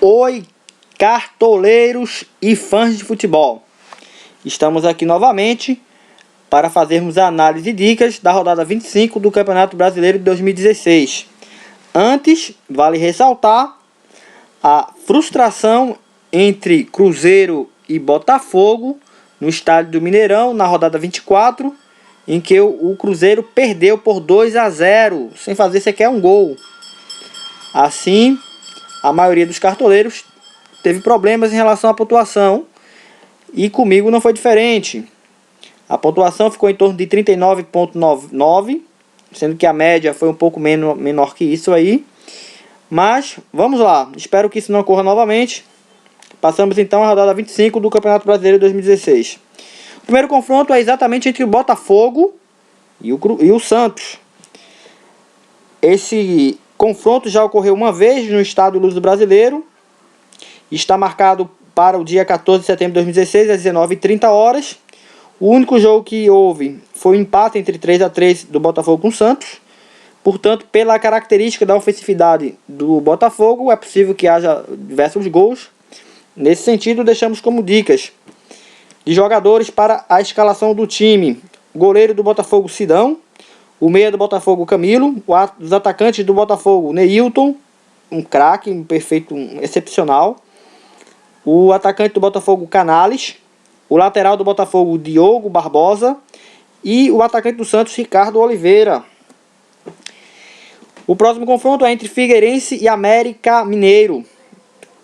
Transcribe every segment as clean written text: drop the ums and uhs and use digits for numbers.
Oi, cartoleiros e fãs de futebol. Estamos aqui novamente para fazermos a análise e dicas da rodada 25 do Campeonato Brasileiro de 2016. Antes, vale ressaltar a frustração entre Cruzeiro e Botafogo no estádio do Mineirão na rodada 24, em que o Cruzeiro perdeu por 2-0, sem fazer sequer um gol. Assim, a maioria dos cartoleiros teve problemas em relação à pontuação, e comigo não foi diferente. A pontuação ficou em torno de 39,99, sendo que a média foi um pouco menor que isso aí. Mas vamos lá, espero que isso não ocorra novamente. Passamos então à rodada 25 do Campeonato Brasileiro de 2016. O primeiro confronto é exatamente entre o Botafogo e o Santos. Esse confronto já ocorreu uma vez no Estádio Luz do Brasileiro. Está marcado para o dia 14 de setembro de 2016, às 19h30. O único jogo que houve foi o empate entre 3-3 do Botafogo com o Santos. Portanto, pela característica da ofensividade do Botafogo, é possível que haja diversos gols. Nesse sentido, deixamos como dicas de jogadores para a escalação do time: o goleiro do Botafogo, Sidão; o meia do Botafogo, Camilo; os atacantes do Botafogo, Neilton, um craque, um perfeito, um excepcional; o atacante do Botafogo, Canales; o lateral do Botafogo, Diogo Barbosa; e o atacante do Santos, Ricardo Oliveira. O próximo confronto é entre Figueirense e América Mineiro.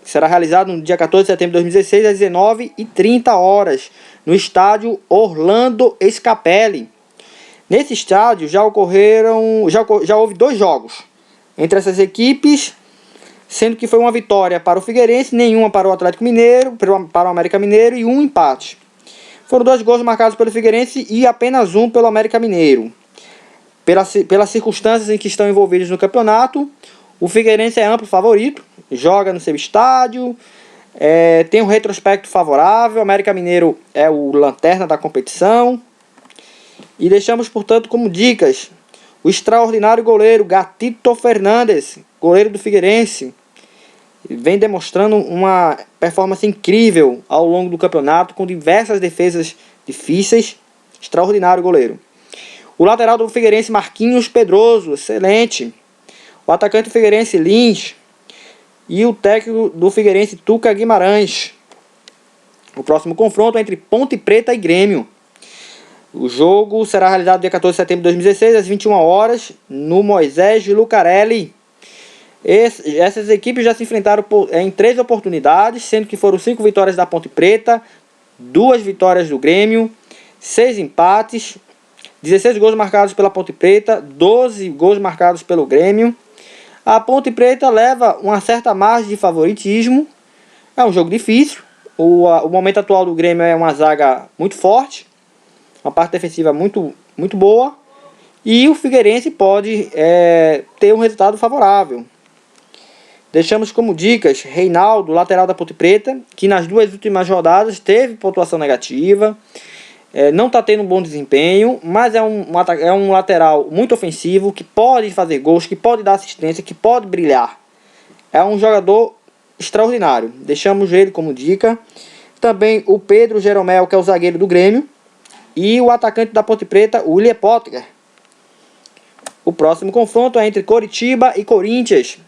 Será realizado no dia 14 de setembro de 2016, às 19h30, no estádio Orlando Scapelli. Nesse estádio já houve dois jogos entre essas equipes, sendo que foi uma vitória para o Figueirense, nenhuma para o Atlético Mineiro, para o América Mineiro, e um empate. Foram 2 gols marcados pelo Figueirense e apenas um pelo América Mineiro. Pelas circunstâncias em que estão envolvidos no campeonato, o Figueirense é amplo favorito, joga no seu estádio, tem um retrospecto favorável. O América Mineiro é o lanterna da competição. E deixamos, portanto, como dicas o extraordinário goleiro Gatito Fernandes, goleiro do Figueirense. Vem demonstrando uma performance incrível ao longo do campeonato, com diversas defesas difíceis. Extraordinário goleiro. O lateral do Figueirense, Marquinhos Pedroso, excelente. O atacante do Figueirense, Lins. E o técnico do Figueirense, Tuca Guimarães. O próximo confronto é entre Ponte Preta e Grêmio. O jogo será realizado dia 14 de setembro de 2016, às 21h, no Moisés Lucarelli. Essas equipes já se enfrentaram em 3 oportunidades, sendo que foram 5 vitórias da Ponte Preta, 2 vitórias do Grêmio, 6 empates, 16 gols marcados pela Ponte Preta, 12 gols marcados pelo Grêmio. A Ponte Preta leva uma certa margem de favoritismo. É um jogo difícil. O momento atual do Grêmio é uma zaga muito forte, uma parte defensiva muito boa, e o Figueirense pode ter um resultado favorável. Deixamos como dicas Reinaldo, lateral da Ponte Preta, que nas 2 últimas rodadas teve pontuação negativa. Não está tendo um bom desempenho, mas é um lateral muito ofensivo, que pode fazer gols, que pode dar assistência, que pode brilhar. É um jogador extraordinário. Deixamos ele como dica. Também o Pedro Jeromel, que é o zagueiro do Grêmio, e o atacante da Ponte Preta, o William Potker. O próximo confronto é entre Coritiba e Corinthians.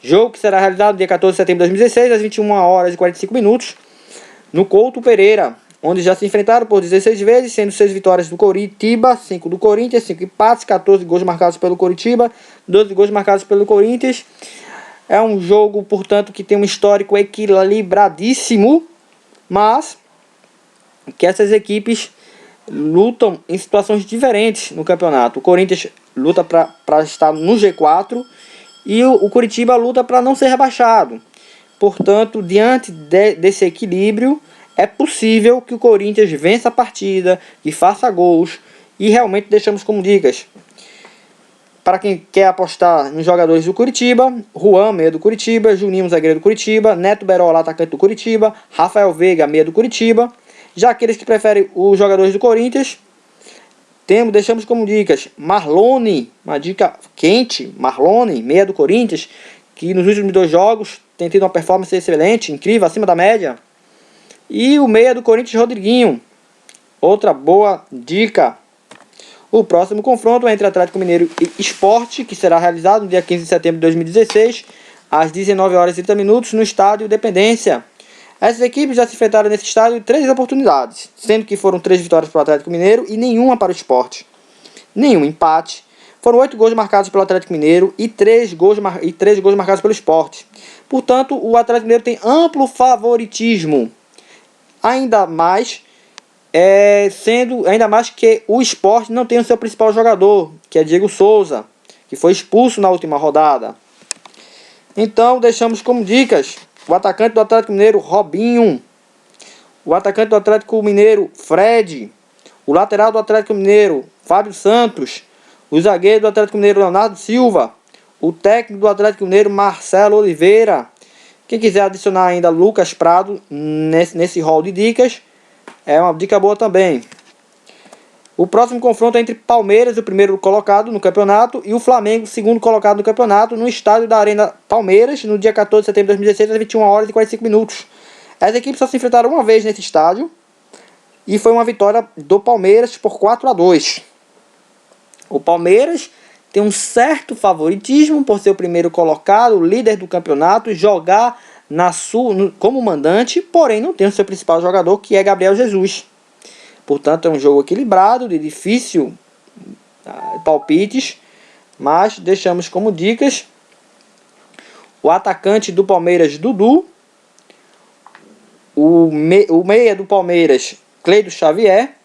Jogo que será realizado no dia 14 de setembro de 2016, às 21h45, no Couto Pereira, onde já se enfrentaram por 16 vezes, sendo 6 vitórias do Coritiba, 5 do Corinthians, 5 empates, 14 gols marcados pelo Coritiba, 12 gols marcados pelo Corinthians. É um jogo, portanto, que tem um histórico equilibradíssimo, mas que essas equipes lutam em situações diferentes no campeonato. O Corinthians luta para estar no G4 e o Coritiba luta para não ser rebaixado. Portanto, diante desse equilíbrio, é possível que o Corinthians vença a partida, que faça gols, e realmente deixamos como dicas. Para quem quer apostar nos jogadores do Coritiba: Juan, meia do Coritiba; Juninho, zagueiro do Coritiba; Neto Berola, atacante do Coritiba; Rafael Veiga, meia do Coritiba. Já aqueles que preferem os jogadores do Corinthians, deixamos como dicas Marlone, uma dica quente: Marlone, meia do Corinthians, que nos últimos 2 jogos tem tido uma performance excelente, incrível, acima da média. E o meia do Corinthians, Rodriguinho, outra boa dica. O próximo confronto é entre Atlético Mineiro e Sport, que será realizado no dia 15 de setembro de 2016, às 19 horas e 30 minutos, no estádio Independência. Essas equipes já se enfrentaram nesse estádio em 3 oportunidades, sendo que foram 3 vitórias para o Atlético Mineiro e nenhuma para o Sport. Nenhum empate. Foram 8 gols marcados pelo Atlético Mineiro e 3 gols marcados pelo Sport. Portanto, o Atlético Mineiro tem amplo favoritismo. Ainda mais que o Sport não tem o seu principal jogador, que é Diego Souza, que foi expulso na última rodada. Então, deixamos como dicas o atacante do Atlético Mineiro, Robinho. O atacante do Atlético Mineiro, Fred. O lateral do Atlético Mineiro, Fábio Santos. O zagueiro do Atlético Mineiro, Leonardo Silva. O técnico do Atlético Mineiro, Marcelo Oliveira. Quem quiser adicionar ainda Lucas Prado nesse rol de dicas, é uma dica boa também. O próximo confronto é entre Palmeiras, o primeiro colocado no campeonato, e o Flamengo, o segundo colocado no campeonato, no estádio da Arena Palmeiras, no dia 14 de setembro de 2016, às 21 horas e 45 minutos. As equipes só se enfrentaram uma vez nesse estádio, e foi uma vitória do Palmeiras por 4-2. O Palmeiras tem um certo favoritismo por ser o primeiro colocado, líder do campeonato, jogar como mandante, porém não tem o seu principal jogador, que é Gabriel Jesus. Portanto, é um jogo equilibrado, de difícil palpites, mas deixamos como dicas o atacante do Palmeiras, Dudu, o meia do Palmeiras, Cleiton Xavier,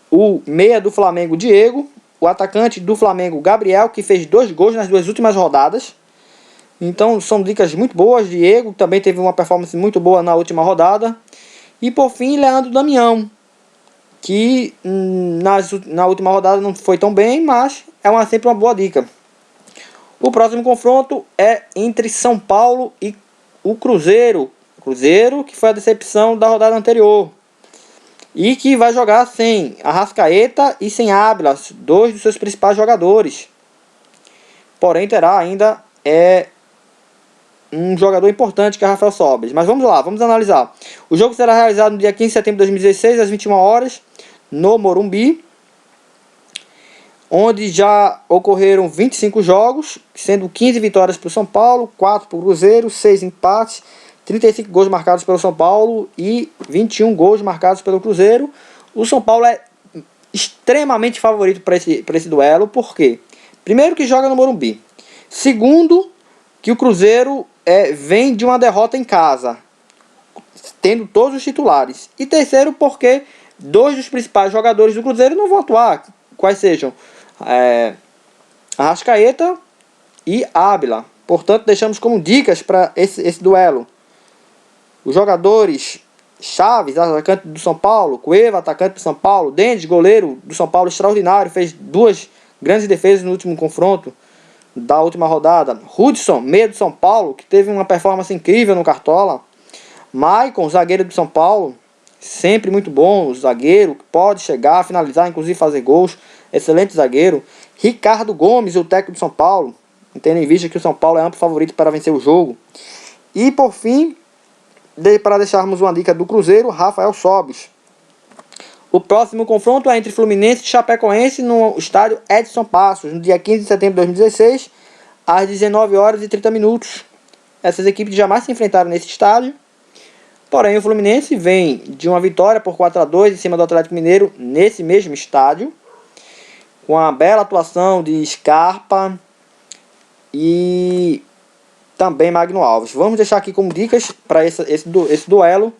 o meia do Flamengo, Diego, o atacante do Flamengo, Gabriel, que fez 2 gols nas 2 últimas rodadas. Então, são dicas muito boas. Diego também teve uma performance muito boa na última rodada. E por fim, Leandro Damião, que na última rodada não foi tão bem, mas é sempre uma boa dica. O próximo confronto é entre São Paulo e o Cruzeiro. Cruzeiro, que foi a decepção da rodada anterior. E que vai jogar sem Arrascaeta e sem Ábila, 2 dos seus principais jogadores. Porém, terá ainda um jogador importante, que é Rafael Sobres. Mas vamos lá, vamos analisar. O jogo será realizado no dia 15 de setembro de 2016, às 21 horas, no Morumbi, onde já ocorreram 25 jogos, sendo 15 vitórias para o São Paulo, 4 para o Cruzeiro, 6 empates, 35 gols marcados pelo São Paulo e 21 gols marcados pelo Cruzeiro. O São Paulo é extremamente favorito para esse duelo. Por quê? Primeiro, que joga no Morumbi. Segundo, que o Cruzeiro vem de uma derrota em casa, tendo todos os titulares. E terceiro, porque 2 dos principais jogadores do Cruzeiro não vão atuar. Quais sejam? Arrascaeta e Ábila. Portanto, deixamos como dicas para esse duelo os jogadores Chaves, atacante do São Paulo, Cueva, atacante do São Paulo, Dendes, goleiro do São Paulo, extraordinário, fez 2 grandes defesas no último confronto da última rodada. Hudson, meia do São Paulo, que teve uma performance incrível no Cartola. Maicon, zagueiro do São Paulo, sempre muito bom, zagueiro, que pode chegar, finalizar, inclusive fazer gols, excelente zagueiro. Ricardo Gomes, o técnico do São Paulo, tendo em vista que o São Paulo é amplo favorito para vencer o jogo. E por fim, para deixarmos uma dica do Cruzeiro, Rafael Sobis. O próximo confronto é entre Fluminense e Chapecoense no estádio Edson Passos, no dia 15 de setembro de 2016, às 19 horas e 30 minutos. Essas equipes jamais se enfrentaram nesse estádio. Porém, o Fluminense vem de uma vitória por 4-2 em cima do Atlético Mineiro nesse mesmo estádio, com a bela atuação de Scarpa e também Magno Alves. Vamos deixar aqui como dicas para esse duelo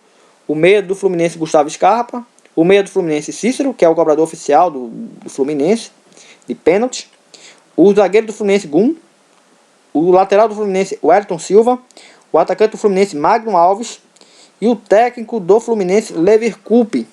o meia do Fluminense, Gustavo Scarpa, o meia do Fluminense, Cícero, que é o cobrador oficial do Fluminense de pênalti, o zagueiro do Fluminense, Gum, o lateral do Fluminense, Wellington Silva, o atacante do Fluminense, Magno Alves, e o técnico do Fluminense, Lever Coupe.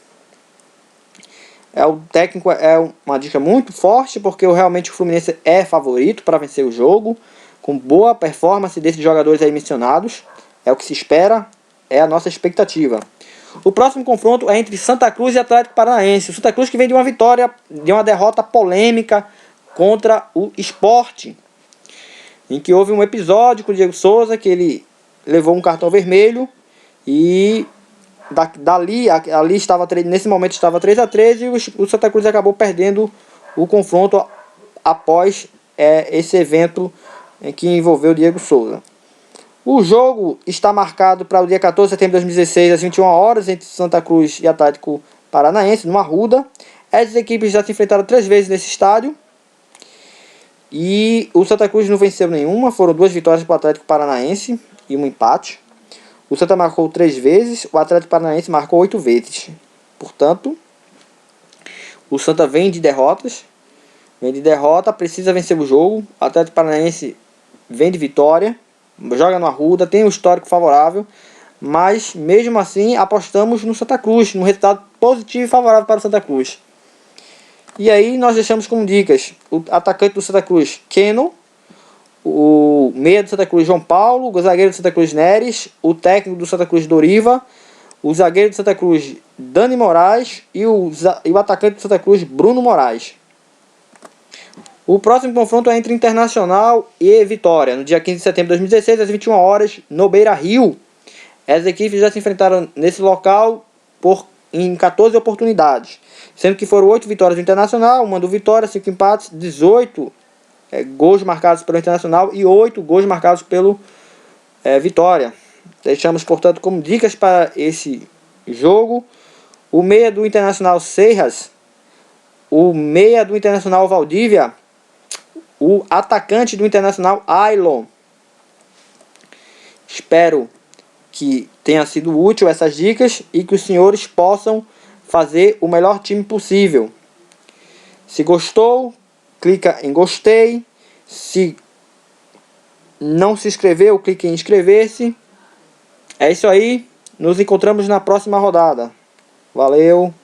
O técnico é uma dica muito forte, porque realmente o Fluminense é favorito para vencer o jogo, com boa performance desses jogadores aí mencionados. É o que se espera, é a nossa expectativa. O próximo confronto é entre Santa Cruz e Atlético Paranaense. O Santa Cruz, que vem de uma vitória, de uma derrota polêmica contra o Sport. em que houve um episódio com o Diego Souza, que ele levou um cartão vermelho e ali estava, nesse momento estava 3-3 e o Santa Cruz acabou perdendo o confronto após esse evento em que envolveu o Diego Souza. O jogo está marcado para o dia 14 de setembro de 2016, às 21 horas, entre Santa Cruz e Atlético Paranaense, no Arruda. Essas equipes já se enfrentaram 3 vezes nesse estádio. E o Santa Cruz não venceu nenhuma, foram 2 vitórias para o Atlético Paranaense e um empate. O Santa marcou 3 vezes, o Atlético Paranaense marcou 8 vezes. Portanto, o Santa vem de derrotas. Vem de derrota, precisa vencer o jogo. O Atlético Paranaense vem de vitória, joga no Arruda, tem um histórico favorável. Mas, mesmo assim, apostamos no Santa Cruz, no resultado positivo e favorável para o Santa Cruz. E aí nós deixamos como dicas o atacante do Santa Cruz, Keno, o meia do Santa Cruz, João Paulo, o zagueiro do Santa Cruz, Neres, o técnico do Santa Cruz, Doriva, o zagueiro do Santa Cruz, Dani Moraes e o atacante do Santa Cruz, Bruno Moraes. O próximo confronto é entre Internacional e Vitória, no dia 15 de setembro de 2016, às 21 horas, no Beira-Rio. As equipes já se enfrentaram nesse local em 14 oportunidades, sendo que foram 8 vitórias do Internacional, uma do Vitória, 5 empates, 18 gols marcados pelo Internacional e 8 gols marcados pelo Vitória. Deixamos, portanto, como dicas para esse jogo: o meia do Internacional, Serras, o meia do Internacional, Valdívia, o atacante do Internacional, Ailon. Espero que tenha sido útil essas dicas e que os senhores possam fazer o melhor time possível. Se gostou, clica em gostei. Se não se inscreveu, clique em inscrever-se. É isso aí. Nos encontramos na próxima rodada. Valeu!